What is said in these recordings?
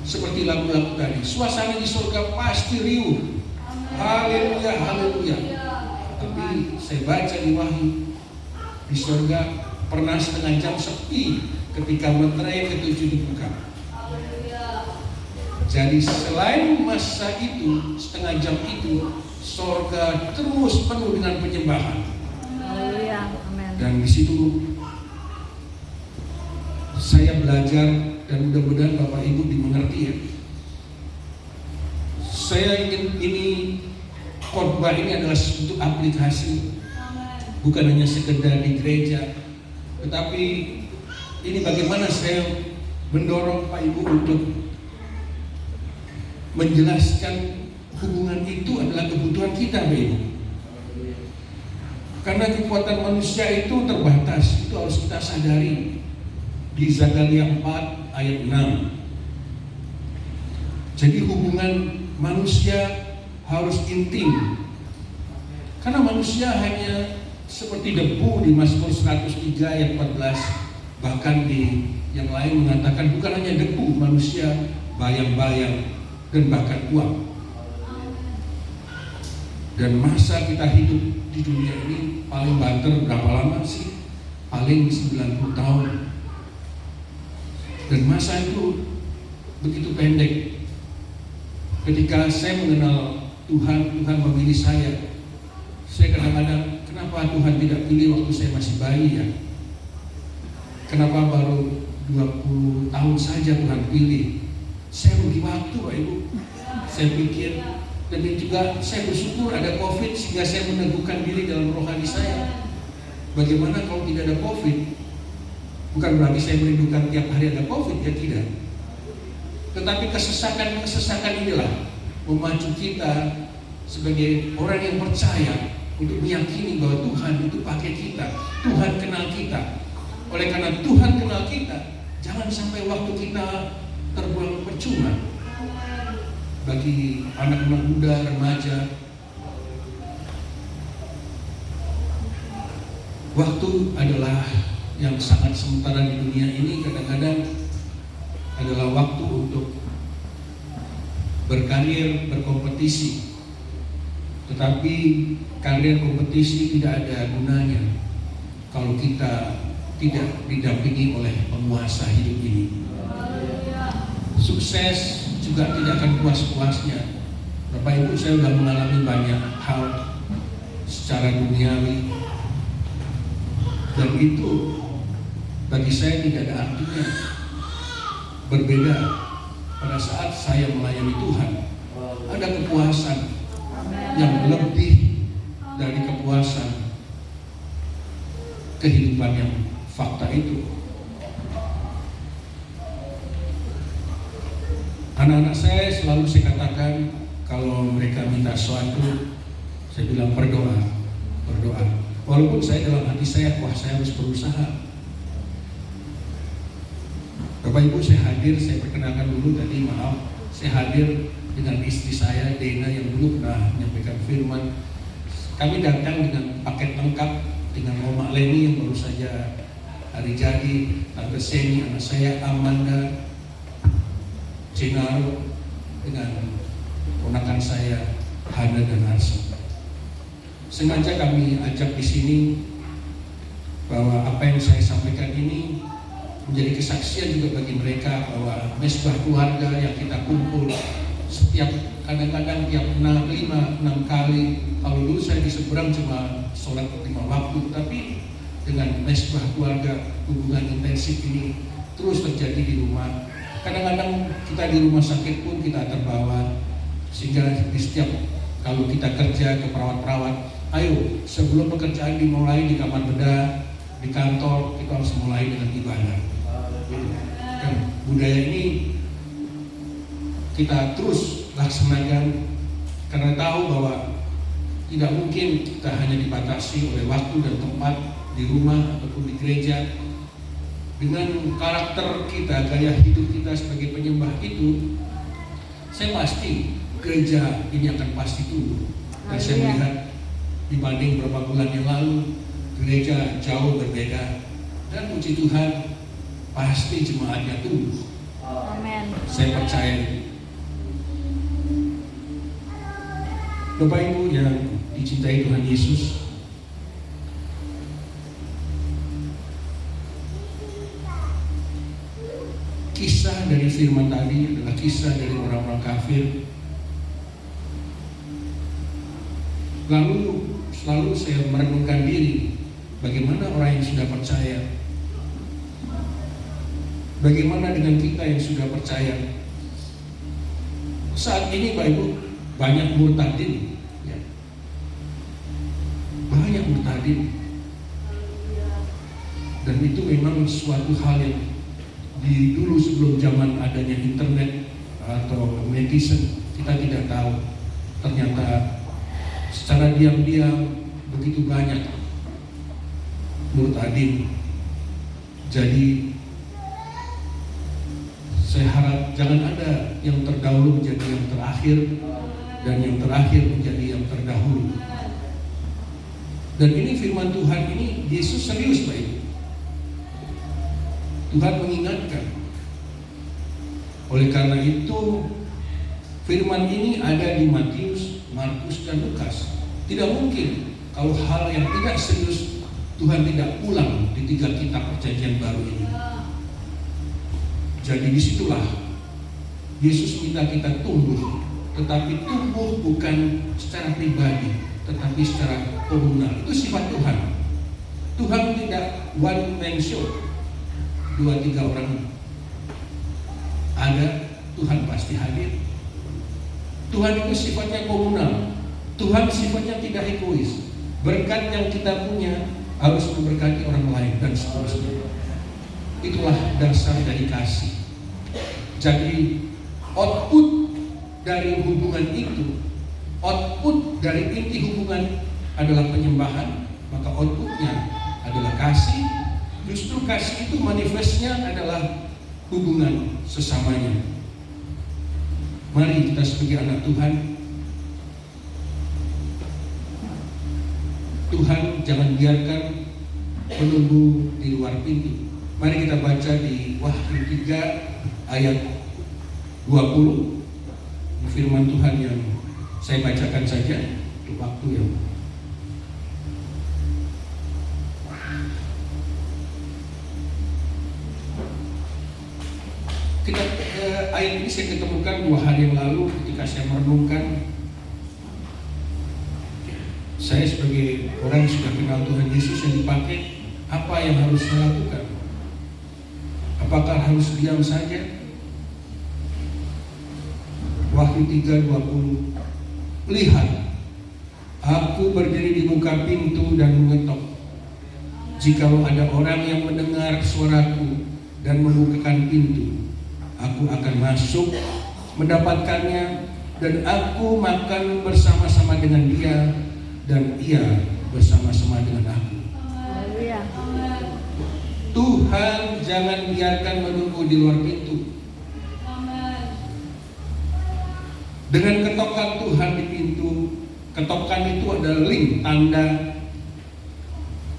seperti lagu-lagu tadi. Suasana di surga pasti riuh. Haleluya, haleluya. Tapi saya baca di Wahyu, di surga pernah setengah jam sepi ketika meterai ketujuh dibuka. Jadi selain masa itu, setengah jam itu, surga terus penuh dengan penyembahan. Dan di situ saya belajar, dan mudah-mudahan Bapak Ibu dimengerti ya. Saya ingin ini khotbah ini adalah untuk aplikasi, bukan hanya sekedar di gereja, tetapi ini bagaimana saya mendorong Pak Ibu untuk menjelaskan hubungan itu adalah kebutuhan kita, Pak Ibu. Karena kekuatan manusia itu terbatas, itu harus kita sadari. Di Zakaria 4 ayat 6. Jadi hubungan manusia harus intim. Karena manusia hanya seperti debu di Mazmur 103 ayat 14. Bahkan di yang lain mengatakan bukan hanya debu, manusia bayang-bayang dan bahkan uang. Dan masa kita hidup di dunia ini paling banter berapa lama sih? Paling 90 tahun. Dan masa itu begitu pendek. Ketika saya mengenal Tuhan, Tuhan memilih saya. Saya kadang-kadang, kenapa Tuhan tidak pilih waktu saya masih bayi ya? Kenapa baru 20 tahun saja Tuhan pilih? Saya rugi waktu, Pak Ibu. Saya pikir, dan juga saya bersyukur ada COVID sehingga saya meneguhkan diri dalam rohani saya. Bagaimana kalau tidak ada COVID? Bukan berarti saya merindukan tiap hari ada COVID, ya tidak. Tetapi kesesakan inilah memacu kita sebagai orang yang percaya untuk meyakini bahwa Tuhan itu pakai kita, Tuhan kenal kita. Oleh karena Tuhan kenal kita, jangan sampai waktu kita terbuang percuma. Bagi anak-anak muda, remaja, waktu adalah yang sangat sementara di dunia ini. Kadang-kadang adalah waktu untuk berkarir, berkompetisi. Tetapi karir kompetisi tidak ada gunanya kalau kita tidak didampingi oleh penguasa hidup ini. Sukses juga tidak akan puas-puasnya. Bapak Ibu, saya sudah mengalami banyak hal secara duniawi, dan itu bagi saya tidak ada artinya. Berbeda pada saat saya melayani Tuhan, ada kepuasan yang lebih dari kepuasan kehidupan yang fakta itu. Anak-anak saya selalu saya katakan, kalau mereka minta sesuatu, saya bilang berdoa. Walaupun saya dalam hati saya, wah saya harus berusaha. Bapak Ibu, saya hadir, saya perkenalkan dulu tadi, maaf, saya hadir dengan istri saya, Dena, yang dulu pernah menyampaikan firman. Kami datang dengan paket lengkap, dengan Oma Leni yang baru saja hari jadi, Tante Seni, anak saya, Amanda, Cinaro, dengan ponakan saya, Hana dan Arsa. Sengaja kami ajak di sini bahwa apa yang saya sampaikan ini menjadi kesaksian juga bagi mereka bahwa mesbah keluarga yang kita kumpul setiap kadang-kadang tiap 5-6 kali. Kalau dulu saya di seberang cuma sholat 5 waktu, tapi dengan mesbah keluarga hubungan intensif ini terus terjadi di rumah. Kadang-kadang kita di rumah sakit pun kita terbawa, sehingga di setiap kalau kita kerja ke perawat-perawat, ayo sebelum pekerjaan dimulai di kamar bedah, di kantor, kita harus mulai dengan ibadah. Dan budaya ini kita terus laksanakan karena tahu bahwa tidak mungkin kita hanya dibatasi oleh waktu dan tempat di rumah ataupun di gereja. Dengan karakter kita, gaya hidup kita sebagai penyembah itu, saya pasti gereja ini akan pasti tumbuh. Dan saya melihat dibanding beberapa bulan yang lalu, gereja jauh berbeda. Dan puji Tuhan, pasti jemaatnya tumbuh. Amen. Saya percaya. Bapak Ibu yang dicintai Tuhan Yesus, kisah dari firman tadi adalah kisah dari orang-orang kafir. Lalu selalu saya merenungkan diri, bagaimana orang yang sudah percaya, bagaimana dengan kita yang sudah percaya. Saat ini Bapak Ibu, banyak murtadin, ya. Banyak murtadin, dan itu memang suatu hal yang di dulu sebelum zaman adanya internet atau netizen kita tidak tahu. Ternyata secara diam-diam begitu banyak murtadin. Jadi saya harap jangan ada yang terdahulu menjadi yang terakhir dan yang terakhir menjadi yang terdahulu. Dan ini firman Tuhan ini, Yesus serius Pak. Tuhan mengingatkan. Oleh karena itu firman ini ada di Matius, Markus, dan Lukas. Tidak mungkin kalau hal yang tidak serius Tuhan tidak ulang di 3 kitab perjanjian baru ini. Jadi disitulah Yesus minta kita tumbuh, tetapi tumbuh bukan secara pribadi, tetapi secara komunal. Itu sifat Tuhan. Tuhan tidak one man show, 2-3 orang ada, Tuhan pasti hadir. Tuhan itu sifatnya komunal. Tuhan sifatnya tidak egois. Berkat yang kita punya harus memberkati orang lain dan seterusnya. Itulah dasar dari kasih. Jadi output dari hubungan itu, output dari inti hubungan adalah penyembahan, maka outputnya adalah kasih. Justru kasih itu manifestnya adalah hubungan sesamanya. Mari kita sebagai anak Tuhan, Tuhan jangan biarkan menunggu di luar pintu. Mari kita baca di Wahyu 3 ayat 20. Firman Tuhan yang saya bacakan saja untuk waktu yang kita, ayat ini saya ketemukan 2 hari yang lalu ketika saya merenungkan. Saya sebagai orang yang sudah kenal Tuhan Yesus yang dipakai, apa yang harus saya lakukan? Apakah harus diam saja? Wahyu 3:20. Lihat, aku berdiri di muka pintu dan mengetok. Jikalau ada orang yang mendengar suaraku dan membukakan pintu, aku akan masuk, mendapatkannya, dan aku makan bersama-sama dengan dia, dan ia bersama-sama dengan aku. Tuhan jangan biarkan menunggu di luar pintu. Dengan ketokan Tuhan di pintu, ketokan itu adalah link, tanda.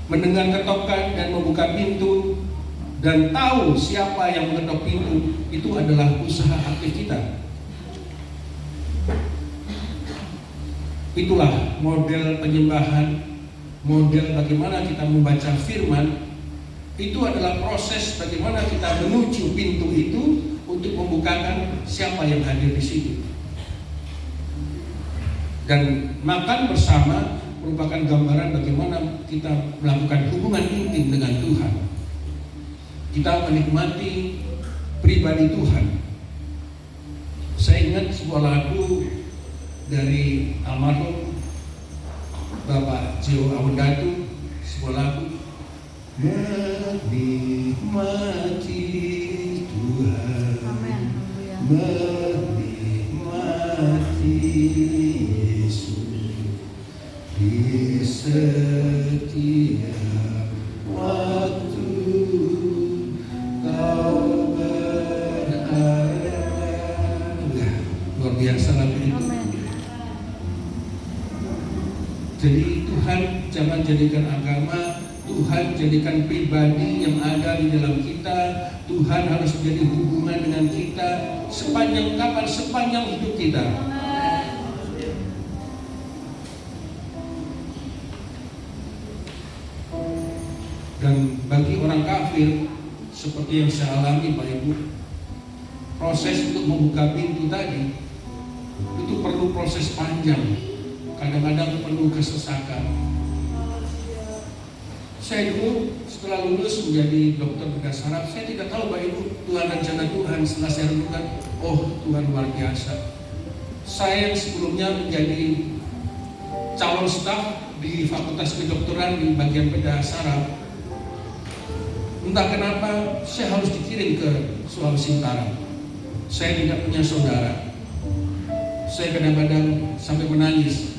Mendengar ketokan dan membuka pintu dan tahu siapa yang mengetok pintu, itu adalah usaha aktif kita. Itulah model penyembahan, model bagaimana kita membaca firman. Itu adalah proses bagaimana kita menuju pintu itu untuk membukakan siapa yang hadir di situ. Dan makan bersama merupakan gambaran bagaimana kita melakukan hubungan intim dengan Tuhan. Kita menikmati pribadi Tuhan. Saya ingat sebuah lagu dari almarhum Bapak Jio Awendatu, sebuah lagu, menikmati Tuhan, menikmati Yesus di setiap waktu kau berada. Luar biasa lagu itu. Jadi Tuhan jangan jadikan agama, Tuhan jadikan pribadi yang ada di dalam kita. Tuhan harus menjadi hubungan dengan kita. sepanjang kapan? Sepanjang hidup kita. Dan bagi orang kafir seperti yang saya alami Pak Ibu, proses untuk membuka pintu tadi itu perlu proses panjang, kadang-kadang perlu kesesakan. Saya dulu setelah lulus menjadi dokter bedah saraf, saya tidak tahu Pak Ibu Tuhan rencana Tuhan. Setelah saya renungkan, oh Tuhan luar biasa. Saya yang sebelumnya menjadi calon staf di Fakultas Kedokteran di bagian bedah saraf, entah kenapa saya harus dikirim ke Sulawesi Utara. Saya tidak punya saudara. Saya kadang-kadang sampai menangis.